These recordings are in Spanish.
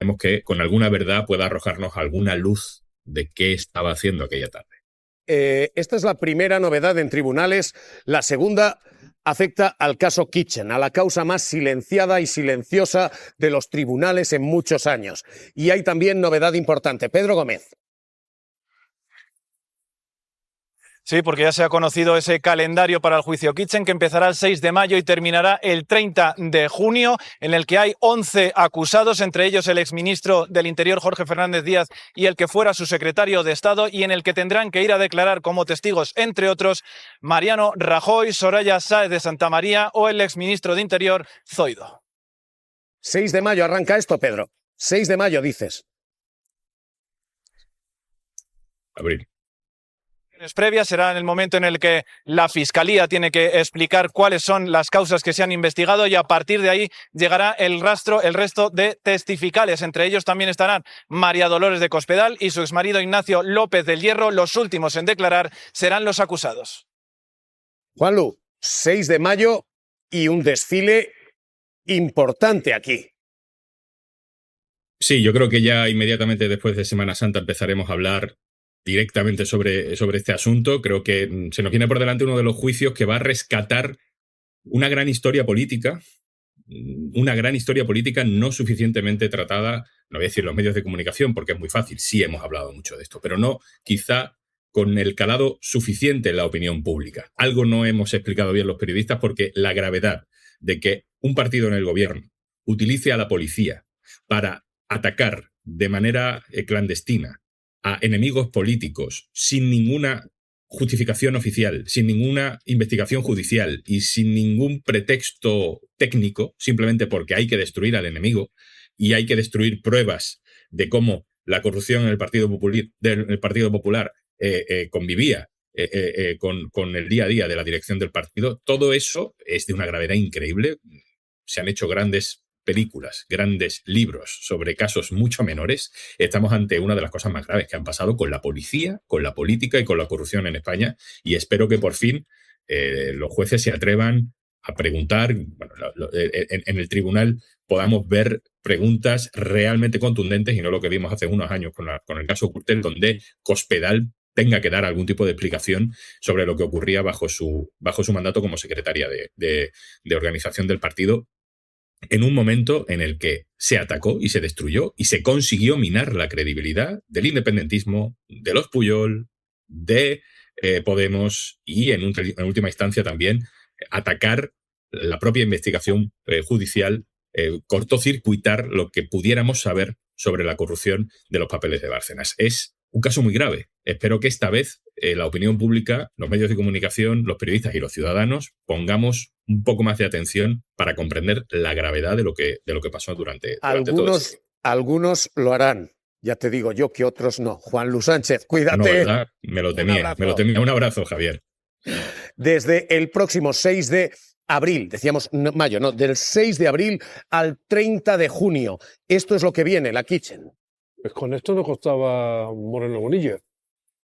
esperemos que con alguna verdad pueda arrojarnos alguna luz de qué estaba haciendo aquella tarde. Esta es la primera novedad en tribunales. La segunda afecta al caso Kitchen, a la causa más silenciada y silenciosa de los tribunales en muchos años. Y hay también novedad importante. Pedro Gómez. Sí, porque ya se ha conocido ese calendario para el juicio Kitchen que empezará el 6 de mayo y terminará el 30 de junio, en el que hay 11 acusados, entre ellos el exministro del Interior Jorge Fernández Díaz y el que fuera su secretario de Estado, y en el que tendrán que ir a declarar como testigos, entre otros, Mariano Rajoy, Soraya Sáez de Santamaría o el exministro de Interior, Zoido. 6 de mayo arranca esto, Pedro. 6 de mayo, dices. Abril. Previas será en el momento en el que la Fiscalía tiene que explicar cuáles son las causas que se han investigado, y a partir de ahí llegará el resto de testificales. Entre ellos también estarán María Dolores de Cospedal y su exmarido Ignacio López del Hierro. Los últimos en declarar serán los acusados. Juanlu, 6 de mayo y un desfile importante aquí. Sí, yo creo que ya inmediatamente después de Semana Santa empezaremos a hablar directamente sobre este asunto. Creo que se nos viene por delante uno de los juicios que va a rescatar una gran historia política no suficientemente tratada, no voy a decir los medios de comunicación porque es muy fácil, sí hemos hablado mucho de esto, pero no quizá con el calado suficiente en la opinión pública. Algo no hemos explicado bien los periodistas, porque la gravedad de que un partido en el gobierno utilice a la policía para atacar de manera clandestina a enemigos políticos sin ninguna justificación oficial, sin ninguna investigación judicial y sin ningún pretexto técnico, simplemente porque hay que destruir al enemigo y hay que destruir pruebas de cómo la corrupción en el Partido Popular convivía con el día a día de la dirección del partido. Todo eso es de una gravedad increíble. Se han hecho grandes películas, grandes libros sobre casos mucho menores. Estamos ante una de las cosas más graves que han pasado con la policía, con la política y con la corrupción en España, y espero que por fin los jueces se atrevan a preguntar, bueno, en el tribunal podamos ver preguntas realmente contundentes y no lo que vimos hace unos años con el caso Gürtel, donde Cospedal tenga que dar algún tipo de explicación sobre lo que ocurría bajo su mandato como secretaria de organización del partido, en un momento en el que se atacó y se destruyó y se consiguió minar la credibilidad del independentismo, de los Pujol, de Podemos y, en última instancia, también atacar la propia investigación judicial, cortocircuitar lo que pudiéramos saber sobre la corrupción de los papeles de Bárcenas. Es un caso muy grave. Espero que esta vez la opinión pública, los medios de comunicación, los periodistas y los ciudadanos pongamos un poco más de atención para comprender la gravedad de lo que pasó durante todo este tiempo. Algunos lo harán. Ya te digo yo que otros no. Juanlu Sánchez, cuídate. No, ¿verdad? Me lo temía. Un abrazo, Javier. Desde el próximo 6 de abril, decíamos mayo, no, del 6 de abril al 30 de junio. Esto es lo que viene, la Kitchen. Pues con esto no costaba Moreno Bonilla,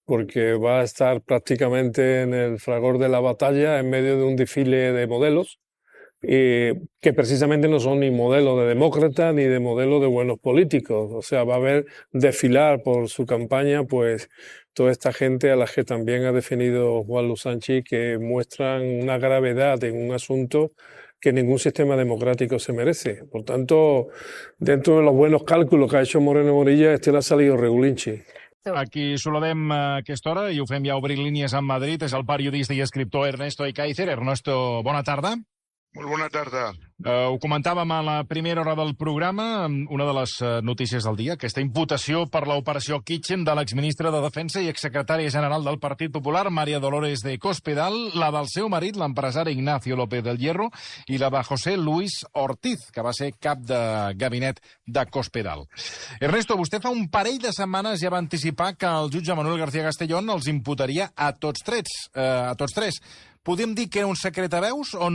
porque va a estar prácticamente en el fragor de la batalla en medio de un desfile de modelos, que precisamente no son ni modelos de demócratas ni de modelos de buenos políticos. O sea, va a haber desfilar por su campaña pues toda esta gente a la que también ha definido Juanlu Sánchez, que muestran una gravedad en un asunto que ningún sistema democrático se merece. Por tanto, dentro de los buenos cálculos que ha hecho Moreno Bonilla, le ha salido regulinchi. Aquí saludem a aquesta hora i ho fem ja obrir línies amb Madrid. És el periodista i escriptor Ernesto Ekaizer. Ernesto, bona tarda. Molt bona tarda. Ho comentàvem a la primera hora del programa, una de les notícies del dia, aquesta imputació per l'operació Kitchen de l'exministra de Defensa i exsecretària general del Partit Popular, María Dolores de Cospedal, la del seu marit, l'empresari Ignacio López del Hierro, i la de José Luis Ortiz, que va ser cap de gabinet de Cospedal. Ernesto, vostè fa un parell de setmanes ja va anticipar que el jutge Manuel García Castellón els imputaria a tots tres. Podem dir que era un secret a veus o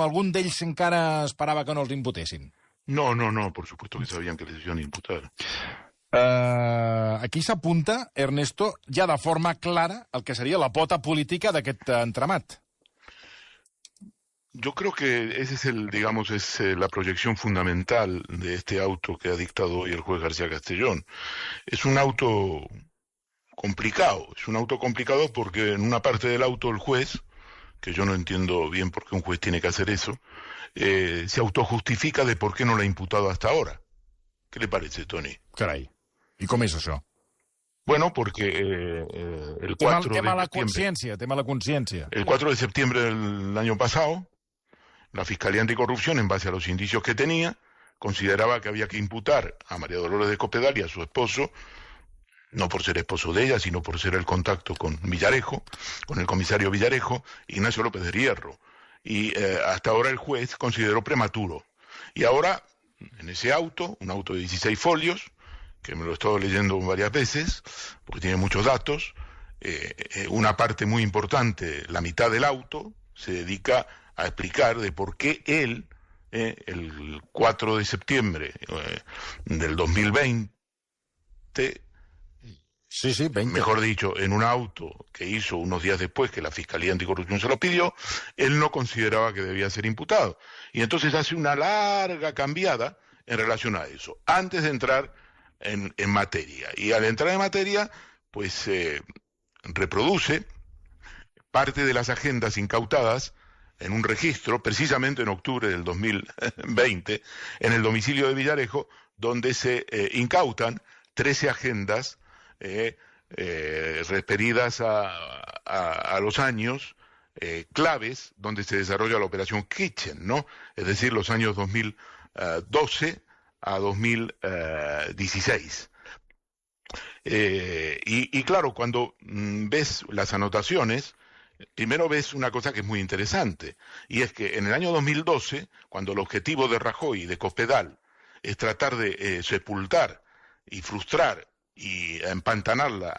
algun d'ells encara esperava que no els imputessin? No, por supuesto que sabían que les iban a imputar. Aquí s'apunta, Ernesto, ja de forma clara el que seria la pota política d'aquest entramat. Yo creo que ese es la proyección fundamental de este auto que ha dictado hoy el juez García Castellón. Es un auto complicado, porque en una parte del auto el juez, que yo no entiendo bien por qué un juez tiene que hacer eso, se autojustifica de por qué no lo ha imputado hasta ahora. ¿Qué le parece, Toni? Carai, i com és això? Bueno, porque el 4 de septiembre... Té mala consciència. El 4 de septiembre del año pasado, la Fiscalía Anticorrupción, en base a los indicios que tenía, consideraba que había que imputar a María Dolores de Cospedal y a su esposo, no por ser esposo de ella, sino por ser el contacto con Villarejo, con el comisario Villarejo, Ignacio López de Hierro. Y hasta ahora el juez consideró prematuro. Y ahora, en ese auto, un auto de 16 folios, que me lo he estado leyendo varias veces, porque tiene muchos datos, una parte muy importante, la mitad del auto, se dedica a explicar de por qué él, el 4 de septiembre del 2020, Sí, 20. Mejor dicho, en un auto que hizo unos días después que la Fiscalía Anticorrupción se lo pidió, él no consideraba que debía ser imputado. Y entonces hace una larga cambiada en relación a eso, antes de entrar en materia. Y al entrar en materia, pues reproduce parte de las agendas incautadas en un registro, precisamente en octubre del 2020, en el domicilio de Villarejo, donde se incautan 13 agendas referidas a los años claves donde se desarrolla la operación Kitchen, ¿no? Es decir, los años 2012 a 2016. Y claro, cuando ves las anotaciones, primero ves una cosa que es muy interesante, y es que en el año 2012, cuando el objetivo de Rajoy y de Cospedal es tratar de sepultar y frustrar y empantanar la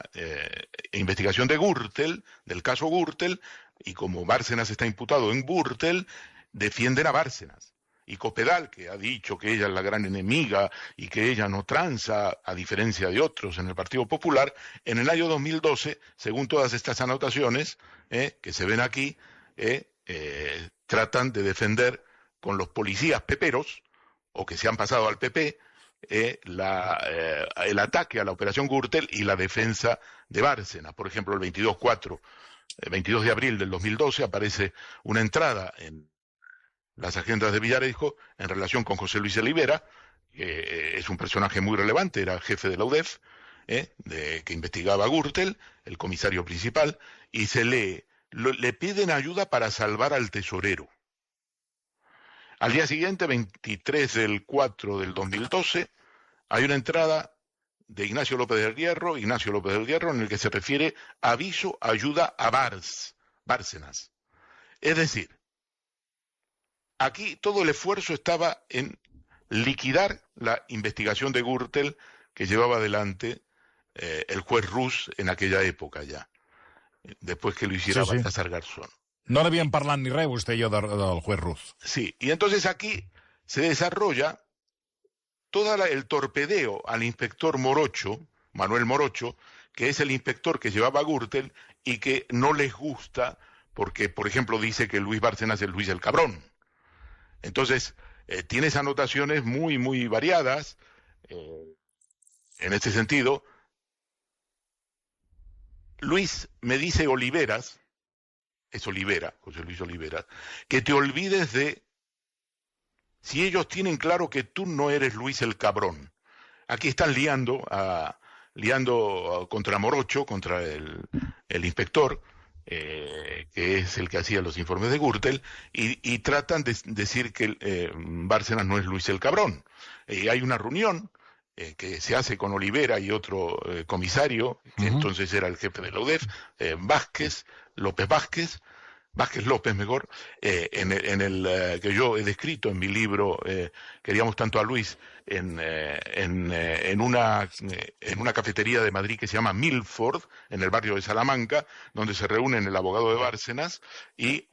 investigación de Gürtel, del caso Gürtel, y como Bárcenas está imputado en Gürtel, defienden a Bárcenas. Y Cospedal, que ha dicho que ella es la gran enemiga y que ella no tranza, a diferencia de otros en el Partido Popular, en el año 2012, según todas estas anotaciones que se ven aquí, tratan de defender con los policías peperos, o que se han pasado al PP, el ataque a la operación Gürtel y la defensa de Bárcenas. Por ejemplo, el 22 de abril del 2012 aparece una entrada en las agendas de Villarejo en relación con José Luis Olivera, que es un personaje muy relevante, era jefe de la UDEF, que investigaba a Gürtel, el comisario principal, y se lee, le piden ayuda para salvar al tesorero. Al día siguiente, 23 del 4 del 2012, hay una entrada de Ignacio López del Hierro, en el que se refiere aviso, ayuda a Bárcenas. Es decir, aquí todo el esfuerzo estaba en liquidar la investigación de Gürtel que llevaba adelante el juez Rus en aquella época ya, después que lo hiciera Baltasar Garzón. No n'havíem parlat ni res, vostè i jo, del juez Ruz. Sí, y entonces aquí se desarrolla todo el torpedeo al inspector Morocho, Manuel Morocho, que es el inspector que llevaba a Gürtel y que no les gusta porque, por ejemplo, dice que Luis Bárcenas es Luis el Cabrón. Entonces, tienes anotaciones muy, muy variadas en este sentido. Luis me dice Oliveras, es Olivera, José Luis Olivera, que te olvides de si ellos tienen claro que tú no eres Luis el Cabrón. Aquí están liando contra Morocho, contra el inspector, que es el que hacía los informes de Gürtel, y tratan de decir que Bárcenas no es Luis el Cabrón. Hay una reunión que se hace con Olivera y otro comisario, que entonces era el jefe de la UDEF, López López, en el que yo he descrito en mi libro Queríamos tanto a Luis, en una cafetería de Madrid que se llama Milford, en el barrio de Salamanca, donde se reúnen el abogado de Bárcenas y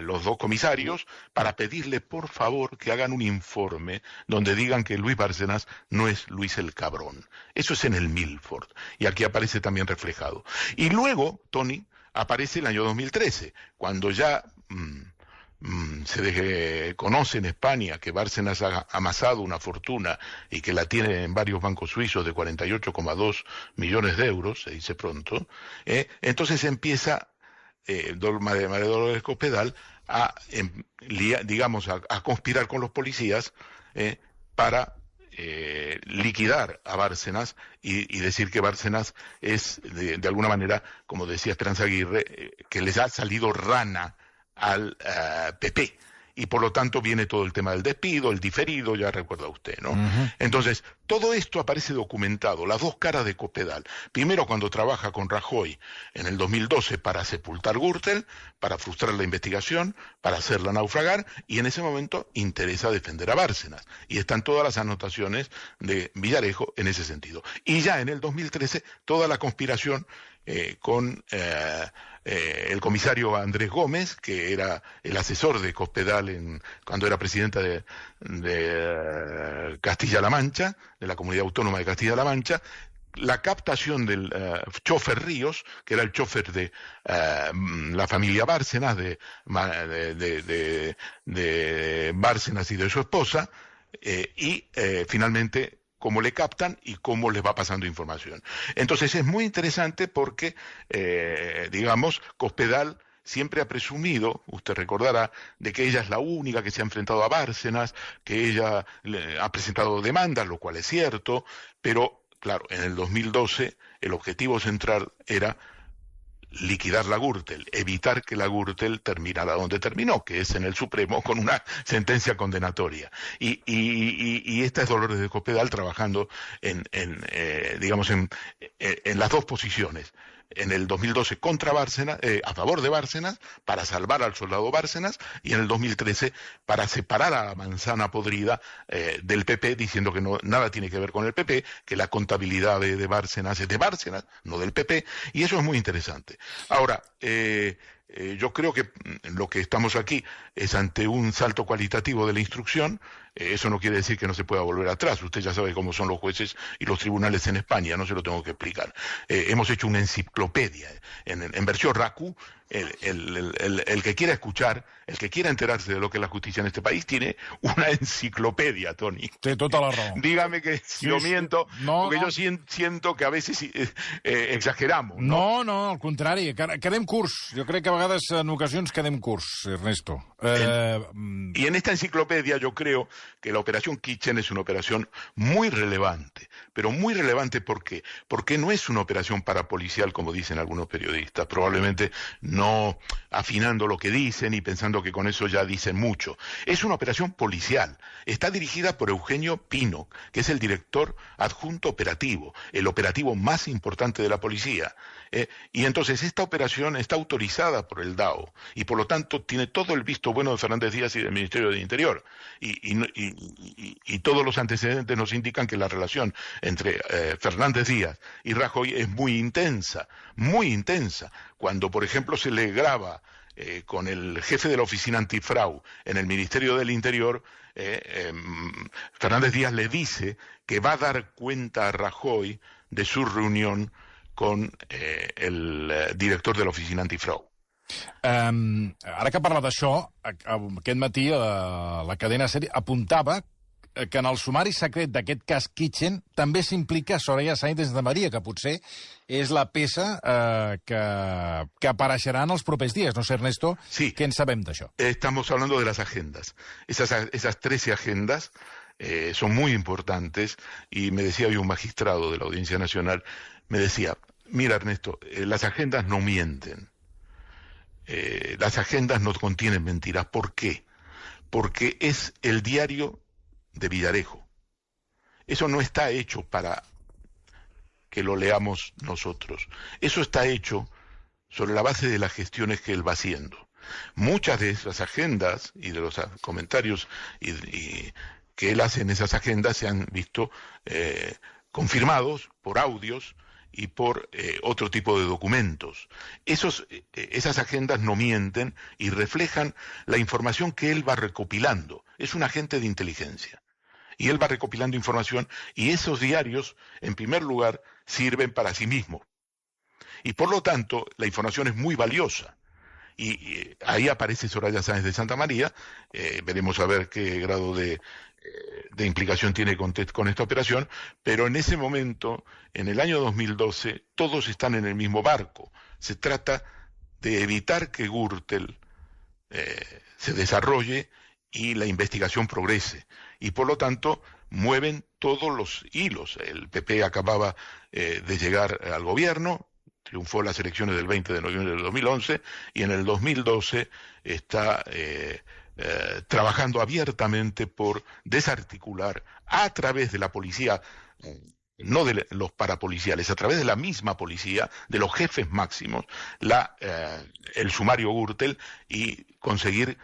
los dos comisarios para pedirle por favor que hagan un informe donde digan que Luis Bárcenas no es Luis el Cabrón. Eso es en el Milford, y aquí aparece también reflejado. Y luego, Tony, aparece el año 2013, cuando ya conoce en España que Bárcenas ha amasado una fortuna y que la tiene en varios bancos suizos de 48,2 millones de euros, se dice pronto, entonces empieza María Dolores Cospedal a conspirar con los policías para liquidar a Bárcenas y decir que Bárcenas es, de alguna manera, como decía Esperanza Aguirre, que les ha salido rana al PP. Y por lo tanto viene todo el tema del despido, el diferido, ya recuerda usted, ¿no? Uh-huh. Entonces, todo esto aparece documentado, las dos caras de Cospedal. Primero cuando trabaja con Rajoy en el 2012 para sepultar Gürtel, para frustrar la investigación, para hacerla naufragar, y en ese momento interesa defender a Bárcenas. Y están todas las anotaciones de Villarejo en ese sentido. Y ya en el 2013, toda la conspiración con el comisario Andrés Gómez, que era el asesor de Cospedal cuando era presidenta de Castilla-La Mancha, de la Comunidad Autónoma de Castilla-La Mancha, la captación del chofer Ríos, que era el chofer de la familia Bárcenas, de Bárcenas y de su esposa, y finalmente cómo le captan y cómo les va pasando información. Entonces es muy interesante porque, Cospedal siempre ha presumido, usted recordará, de que ella es la única que se ha enfrentado a Bárcenas, que ella ha presentado demandas, lo cual es cierto, pero, claro, en el 2012 el objetivo central era liquidar la Gürtel, evitar que la Gürtel terminara donde terminó, que es en el Supremo con una sentencia condenatoria. Y esta es Dolores de Cospedal trabajando en las dos posiciones. En el 2012 contra Bárcenas, a favor de Bárcenas, para salvar al soldado Bárcenas, y en el 2013 para separar a la manzana podrida del PP, diciendo que nada tiene que ver con el PP, que la contabilidad de Bárcenas es de Bárcenas, no del PP, y eso es muy interesante. Ahora, yo creo que lo que estamos aquí es ante un salto cualitativo de la instrucción. Eso no quiere decir que no se pueda volver atrás. Usted ya sabe cómo son los jueces y los tribunales en España, no se lo tengo que explicar. Hemos hecho una enciclopedia en versión RACU. El que quiera escuchar, el que quiera enterarse de lo que es la justicia en este país, tiene una enciclopedia, Toni. Té tota la raó. Dígame que si yo miento, no, porque no. Yo siento que a veces exageramos. No, al contrari, quedem curts. Jo crec que a vegades en ocasions quedem curts, Ernesto. Y en esta enciclopedia yo creo que la operación Kitchen es una operación muy relevante, pero muy relevante ¿por qué? Porque no es una operación parapolicial como dicen algunos periodistas, probablemente no afinando lo que dicen y pensando que con eso ya dicen mucho. Es una operación policial, está dirigida por Eugenio Pino, que es el director adjunto operativo, el operativo más importante de la policía. Y entonces esta operación está autorizada por el DAO y por lo tanto tiene todo el visto bueno de Fernández Díaz y del Ministerio del Interior. Y todos los antecedentes nos indican que la relación entre Fernández Díaz y Rajoy es muy intensa, cuando por ejemplo se le graba con el jefe de la oficina antifraude en el Ministerio del Interior, Fernández Díaz le dice que va a dar cuenta a Rajoy de su reunión con el director de la oficina antifraude. Ara que parla d'això, aquest matí la cadena SER apuntava que en el sumari secret d'aquest cas Kitchen també s'implica Soraya Sáenz de María, que potser és la peça que apareixerà en els propers dies. No sé, Ernesto, sí. Què en sabem d'això? Estamos hablando de las agendas. Esas 13 agendas son muy importantes y me decía hoy un magistrado de la Audiencia Nacional, me decía, mira Ernesto, las agendas no mienten. Las agendas no contienen mentiras. ¿Por qué? Porque es el diario de Villarejo. Eso no está hecho para que lo leamos nosotros. Eso está hecho sobre la base de las gestiones que él va haciendo. Muchas de esas agendas y de los comentarios y que él hace en esas agendas se han visto confirmados por audios y por otro tipo de documentos. Esas agendas no mienten y reflejan la información que él va recopilando. Es un agente de inteligencia. Y él va recopilando información y esos diarios, en primer lugar, sirven para sí mismos. Y por lo tanto, la información es muy valiosa. y ahí aparece Soraya Sáenz de Santa María. Veremos a ver qué grado de implicación tiene con esta operación, pero en ese momento, en el año 2012, todos están en el mismo barco. Se trata de evitar que Gürtel se desarrolle y la investigación progrese, y por lo tanto mueven todos los hilos. El PP acababa de llegar al gobierno, triunfó en las elecciones del 20 de noviembre del 2011, y en el 2012 está trabajando abiertamente por desarticular a través de la policía, no de los parapoliciales, a través de la misma policía, de los jefes máximos, el sumario Gürtel, y conseguir,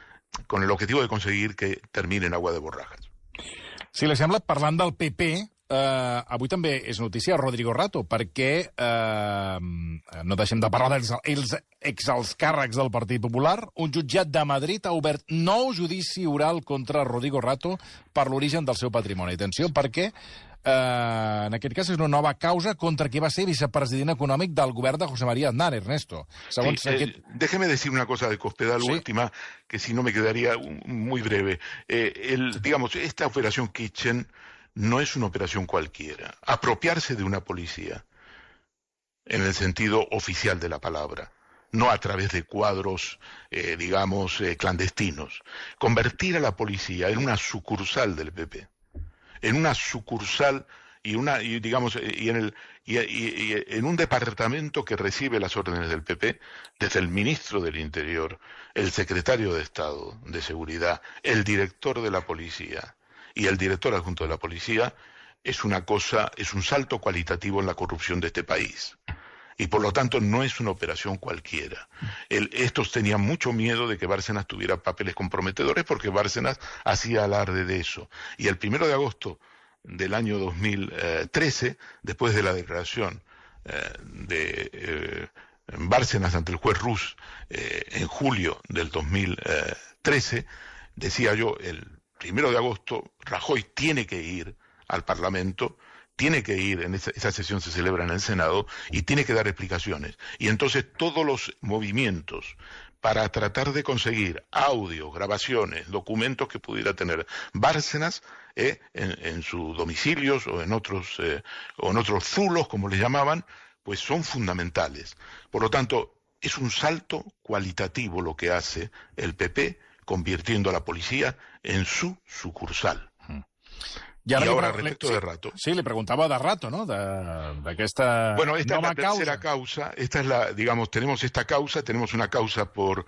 con el objetivo de conseguir que termine en agua de borrajas. Si li sembla, parlant del PP, avui també és notícia Rodrigo Rato, perquè no deixem de parlar dels exalts càrrecs del Partit Popular. Un jutjat de Madrid ha obert nou judici oral contra Rodrigo Rato per l'origen del seu patrimoni. Atenció, perquè en aquest cas és una nova causa contra qui va ser vicepresident econòmic del govern de José María Aznar, Ernesto. Segons Déjeme decir una cosa de Cospedal última, que si no me quedaría muy breve. Digamos, esta operación Kitchen no es una operación cualquiera. Apropiarse de una policía, en el sentido oficial de la palabra, no a través de cuadros, clandestinos. Convertir a la policía en una sucursal del PP, en una sucursal en un departamento que recibe las órdenes del PP, desde el ministro del Interior, el secretario de Estado de Seguridad, el director de la policía y el director adjunto de la policía, es un salto cualitativo en la corrupción de este país. Y por lo tanto no es una operación cualquiera. Estos tenían mucho miedo de que Bárcenas tuviera papeles comprometedores, porque Bárcenas hacía alarde de eso. Y el 1 de agosto del año 2013, después de la declaración de Bárcenas ante el juez Rus en julio del 2013, decía yo, el 1 de agosto Rajoy tiene que ir al Parlamento, tiene que ir, esa sesión se celebra en el Senado, y tiene que dar explicaciones. Y entonces todos los movimientos para tratar de conseguir audios, grabaciones, documentos que pudiera tener Bárcenas en sus domicilios o en otros zulos, como le llamaban, pues son fundamentales. Por lo tanto, es un salto cualitativo lo que hace el PP, convirtiendo a la policía en su sucursal. I ahora, respecto de Rato. Sí, le preguntaba de Rato, ¿no? D'aquesta Bueno, esta nova es la tercera causa. Esta es tenemos esta causa, tenemos una causa por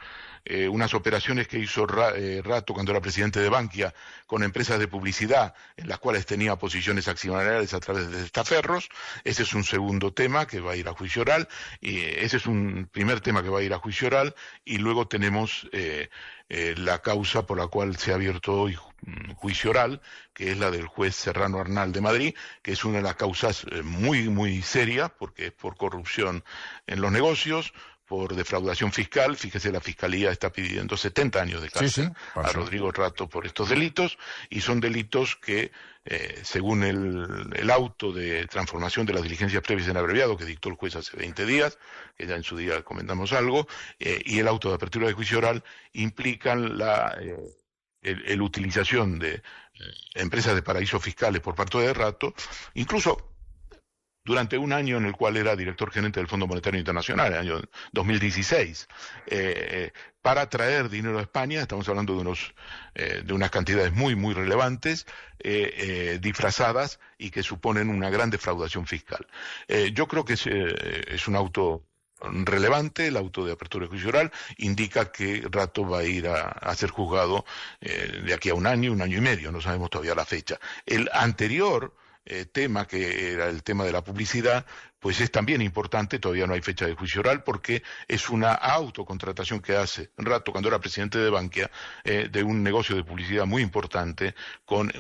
unas operaciones que hizo Rato cuando era presidente de Bankia con empresas de publicidad en las cuales tenía posiciones accionariales a través de testaferros. Ese es un segundo tema que va a ir a juicio oral, y ese es un primer tema que va a ir a juicio oral, y luego tenemos la causa por la cual se ha abierto hoy juicio oral, que es la del juez Serrano Arnal de Madrid, que es una de las causas muy, muy seria, porque es por corrupción en los negocios, por defraudación fiscal. Fíjese, la Fiscalía está pidiendo 70 años de cárcel a Rodrigo Rato por estos delitos, y son delitos que, según el auto de transformación de las diligencias previas en abreviado que dictó el juez hace 20 días, que ya en su día comentamos algo, y el auto de apertura de juicio oral, implican la utilización de empresas de paraísos fiscales por parte de Rato, incluso durante un año en el cual era director gerente del Fondo Monetario Internacional, el año 2016, para traer dinero a España. Estamos hablando de unas cantidades muy, muy relevantes, disfrazadas, y que suponen una gran defraudación fiscal. Yo creo que es un auto relevante. El auto de apertura de juicio oral indica que Rato va a ir a ser juzgado de aquí a un año y medio, no sabemos todavía la fecha. El anterior tema, que era el tema de la publicidad, pues es también importante. Todavía no hay fecha de juicio oral, porque es una autocontratación que hace Rato cuando era presidente de Bankia, de un negocio de publicidad muy importante con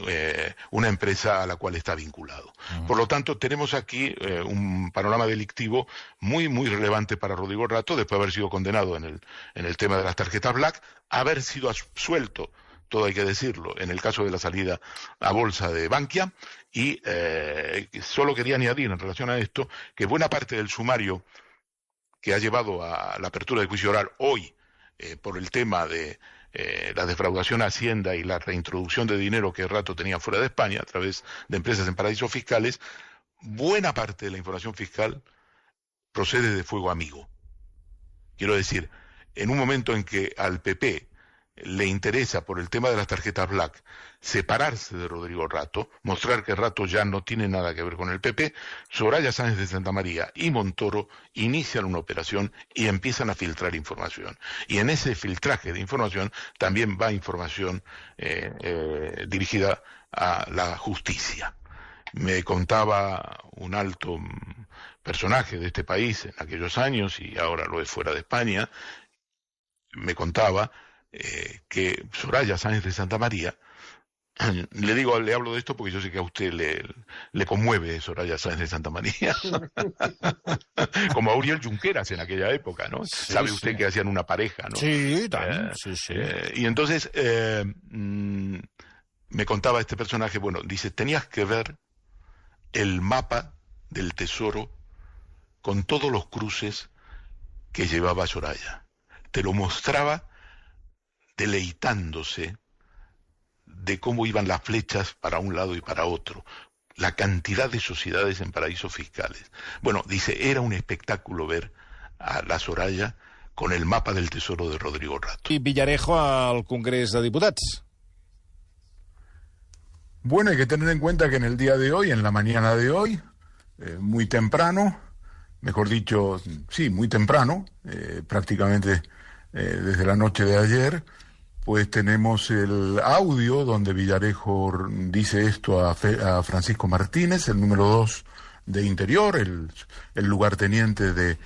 una empresa a la cual está vinculado. Por lo tanto, tenemos aquí un panorama delictivo muy, muy relevante para Rodrigo Rato, después de haber sido condenado en el tema de las tarjetas Black, haber sido absuelto, todo hay que decirlo, en el caso de la salida a bolsa de Bankia. Y solo quería añadir en relación a esto que buena parte del sumario que ha llevado a la apertura de juicio oral hoy por el tema de la defraudación a Hacienda y la reintroducción de dinero que Rato tenía fuera de España a través de empresas en paraísos fiscales, buena parte de la información fiscal procede de Fuego Amigo. Quiero decir, en un momento en que al PP le interesa, por el tema de las tarjetas Black, separarse de Rodrigo Rato, mostrar que Rato ya no tiene nada que ver con el PP, Soraya Sáenz de Santamaría y Montoro inician una operación y empiezan a filtrar información. Y en ese filtraje de información también va información dirigida a la justicia. Me contaba un alto personaje de este país en aquellos años, y ahora lo es fuera de España, me contaba que Soraya Sáenz de Santamaría, le hablo de esto porque yo sé que a usted le conmueve Soraya Sáenz de Santamaría, como a Uriel Junqueras en aquella época, ¿no? Sí, sabe usted que hacían una pareja, ¿no? Sí, también, sí. Y entonces me contaba este personaje, bueno, dice, tenías que ver el mapa del tesoro con todos los cruces que llevaba Soraya. Te lo mostraba deleitándose de cómo iban las flechas para un lado y para otro, la cantidad de sociedades en paraísos fiscales. Bueno, dice, era un espectáculo ver a la Soraya con el mapa del tesoro de Rodrigo Rato. I Villarejo al Congrés de Diputats. Bueno, hay que tener en cuenta que en el día de hoy, en la mañana de hoy, muy temprano, mejor dicho, sí, muy temprano, prácticamente desde la noche de ayer, pues tenemos el audio donde Villarejo dice esto a Francisco Martínez, el número 2 de Interior, el lugarteniente de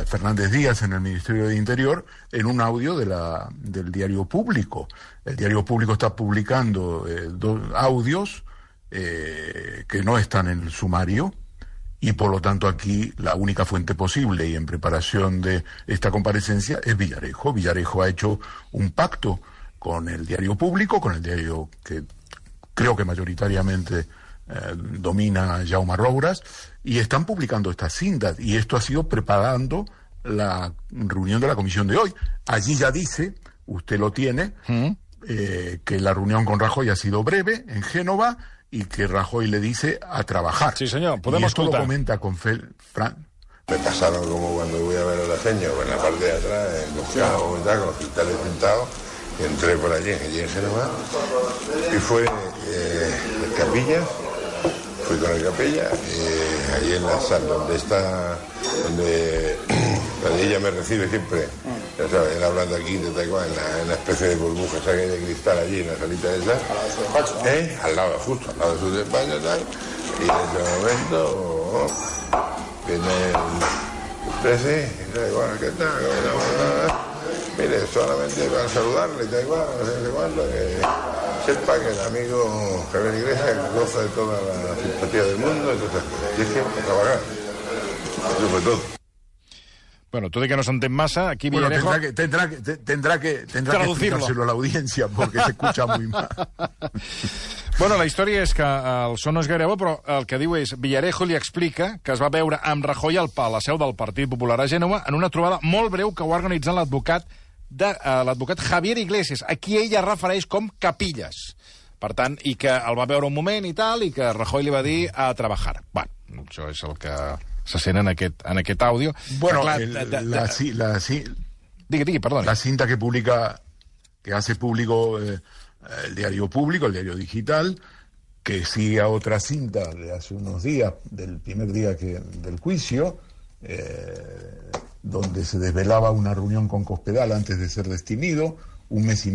Fernández Díaz en el Ministerio de Interior, en un audio del Diario Público. El Diario Público está publicando dos audios que no están en el sumario, y por lo tanto aquí la única fuente posible y en preparación de esta comparecencia es Villarejo. Villarejo ha hecho un pacto con el Diario Público, con el diario que creo que mayoritariamente domina Jaume Roures, y están publicando estas cintas, y esto ha sido preparando la reunión de la comisión de hoy. Allí ya dice, usted lo tiene, que la reunión con Rajoy ha sido breve en Génova, y que Rajoy le dice a trabajar. Sí, señor, podemos esto contar. Lo comenta con Fran. Me pasaron como cuando voy a ver a la señora, en la parte de atrás, en los cabos y tal, con los cristales pintados, y entré por allí en Génova, y fue el Capilla, fui con el Capilla, allí en la sala donde ella me recibe siempre, ya sabes, él hablando aquí de Taiwán, en la especie de burbuja esa que hay de cristal allí, en la salita esa, al lado, justo al lado de su despacho, tal, y en ese momento viene el presi, y Taiwán, ¿qué tal? Mire, solamente para saludarle, Taiwán, no sé cuándo, que sepa que el amigo Javier Iglesias goza de toda la simpatía del mundo, entonces, dice, a trabajar. Eso fue todo. Bueno, tot i que no s'entén massa, aquí Villarejo... Bueno, tendrá que explicárselo a la audiencia, porque se escucha muy mal. Bueno, la història és que el so no és gaire bo, però el que diu és Villarejo li explica que es va veure amb Rajoy a la seu del Partit Popular a Gènova en una trobada molt breu que va organitzar l'advocat Javier Iglesias, a qui ella refereix com Capillas. Per tant, i que el va veure un moment i tal, i que Rajoy li va dir a treballar. Bueno, això és el que se sent en aquest àudio. Bueno, clar, digui, perdoni. La cinta que hace público el Diario Público, el diario digital, que sigue a otra cinta de hace unos días, del primer día del juicio, donde se desvelaba una reunión con Cospedal antes de ser detenido, un mes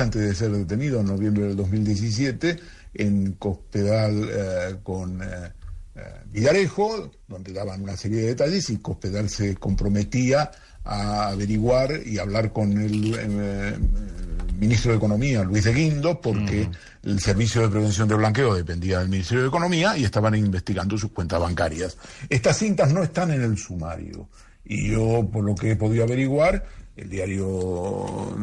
antes de ser detenido, en noviembre del 2017, en Cospedal con Villarejo, donde daban una serie de detalles, y Cospedal se comprometía a averiguar y hablar con el ministro de Economía, Luis de Guindos, porque el Servicio de Prevención de Blanqueo dependía del Ministerio de Economía y estaban investigando sus cuentas bancarias. Estas cintas no están en el sumario, y yo, por lo que he podido averiguar, el Diario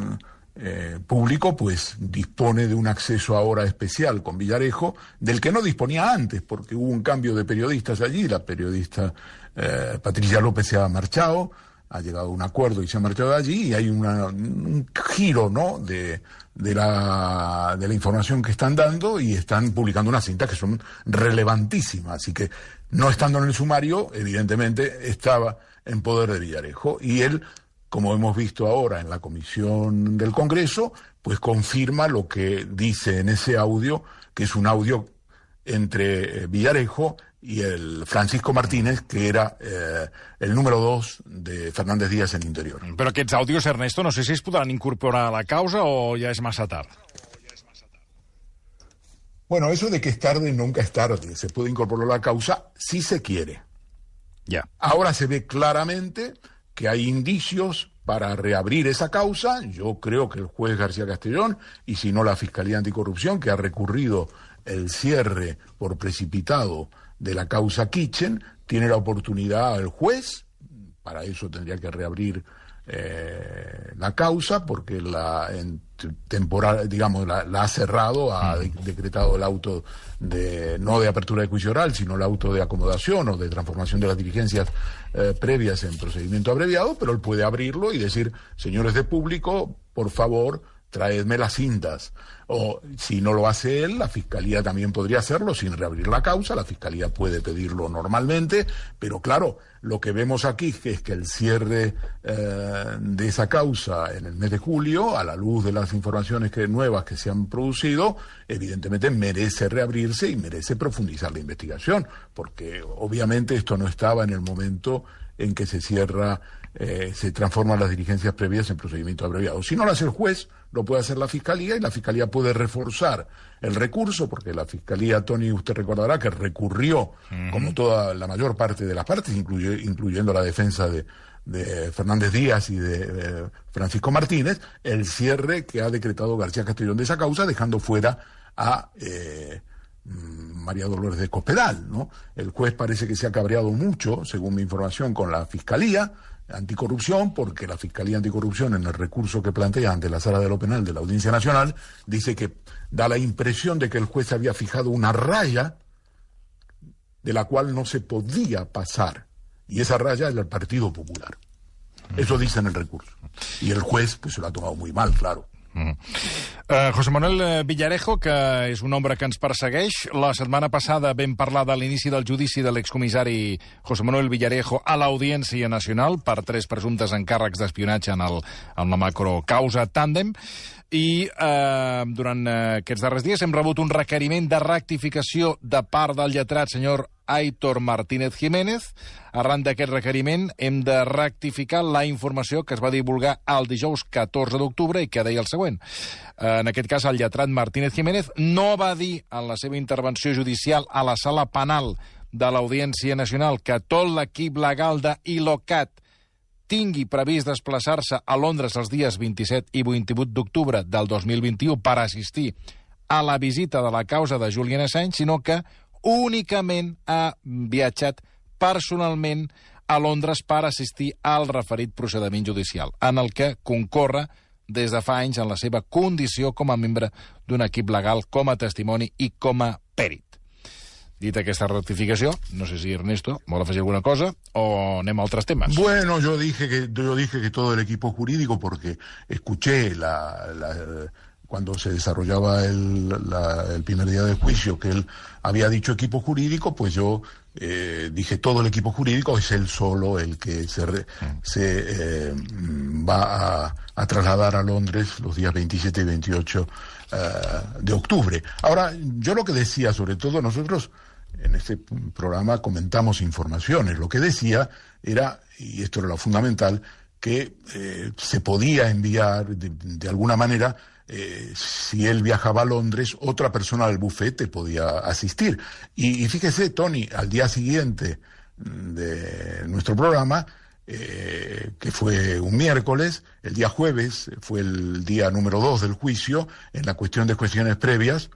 Público pues dispone de un acceso ahora especial con Villarejo, del que no disponía antes, porque hubo un cambio de periodistas allí. La periodista Patricia López se ha marchado, ha llegado a un acuerdo y se ha marchado de allí, y hay un giro, ¿no?, de la información que están dando, y están publicando unas cintas que son relevantísimas. Así que, no estando en el sumario, evidentemente estaba en poder de Villarejo, y él, como hemos visto ahora en la comisión del Congreso, pues confirma lo que dice en ese audio, que es un audio entre Villarejo y el Francisco Martínez, que era el número 2 de Fernández Díaz en Interior. Però aquests àudios, Ernesto, no sé si es podran incorporar a la causa o ja és massa tard. Bueno, eso de que es tarde nunca es tarde. Se puede incorporar a la causa si se quiere. Ya. Ahora se ve claramente que hay indicios para reabrir esa causa. Yo creo que el juez García Castellón, y si no la Fiscalía Anticorrupción, que ha recurrido el cierre por precipitado de la causa Kitchen, tiene la oportunidad el juez, para eso tendría que reabrir la causa, porque la ha cerrado, ha decretado el auto no de apertura de juicio oral, sino el auto de acomodación o de transformación de las diligencias previas en procedimiento abreviado, pero él puede abrirlo y decir: señores de público, por favor, traedme las cintas. O si no lo hace él, la Fiscalía también podría hacerlo sin reabrir la causa. La Fiscalía puede pedirlo normalmente, pero claro, lo que vemos aquí es que el cierre de esa causa en el mes de julio, a la luz de las informaciones nuevas que se han producido, evidentemente merece reabrirse y merece profundizar la investigación, porque obviamente esto no estaba en el momento en que se cierra, se transforman las diligencias previas en procedimiento abreviado. Si no lo hace el juez, lo puede hacer la Fiscalía, y la Fiscalía puede reforzar el recurso, porque la Fiscalía, Tony, usted recordará que recurrió, como toda la mayor parte de las partes, incluyendo la defensa de Fernández Díaz y de Francisco Martínez, el cierre que ha decretado García Castellón de esa causa, dejando fuera a María Dolores de Cospedal, ¿no? El juez parece que se ha cabreado mucho, según mi información, con la Fiscalía Anticorrupción, porque la Fiscalía Anticorrupción, en el recurso que plantea ante la Sala de lo Penal de la Audiencia Nacional, dice que da la impresión de que el juez había fijado una raya de la cual no se podía pasar, y esa raya es el Partido Popular. Eso dice en el recurso. Y el juez pues se lo ha tomado muy mal, claro. José Manuel Villarejo, que és un nombre que ens persegueix. La setmana passada vam parlar de l'inici del judici de l'excomissari José Manuel Villarejo a l'Audiència Nacional per 3 presumptes encàrrecs d'espionatge en la macrocausa Tàndem. I durant aquests darrers dies hem rebut un requeriment de rectificació de part del lletrat senyor Aitor Martínez Jiménez. Arran d'aquest requeriment hem de rectificar la informació que es va divulgar el dijous 14 d'octubre i que deia el següent. En aquest cas, el lletrat Martínez Jiménez no va dir en la seva intervenció judicial a la sala penal de l'Audiència Nacional que tot l'equip legal d'ILOCAT tingui previst desplaçar-se a Londres els dies 27 i 28 d'octubre del 2021 per assistir a la visita de la causa de Julian Assange, sinó que únicament ha viatjat personalment a Londres per assistir al referit procediment judicial, en el que concorre des de fa anys en la seva condició com a membre d'un equip legal, com a testimoni i com a pèrit. Dita aquesta rectificació, no sé si Ernesto vol afegir alguna cosa o anem a altres temes. Bueno, yo dije que todo el equipo jurídico, porque escuché cuando se desarrollaba el primer día del juicio que él había dicho equipo jurídico, pues yo dije todo el equipo jurídico, es él solo el que se va a trasladar a Londres los días 27 y 28 de octubre. Ahora, yo lo que decía, sobre todo nosotros en este programa comentamos informaciones, lo que decía era, y esto era lo fundamental, que se podía enviar de alguna manera, si él viajaba a Londres, otra persona del bufete podía asistir. Y fíjese, Tony, al día siguiente de nuestro programa, que fue un miércoles, el día jueves fue el día número 2 del juicio, en la cuestión de cuestiones previas,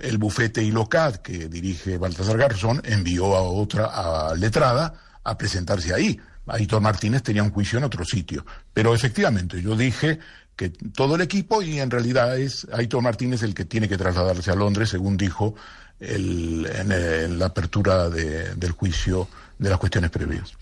el bufete ILOCAT, que dirige Baltasar Garzón, envió a otra letrada a presentarse ahí. Aitor Martínez tenía un juicio en otro sitio. Pero efectivamente, yo dije que todo el equipo, y en realidad es Aitor Martínez el que tiene que trasladarse a Londres, según dijo en la apertura del juicio de las cuestiones previas.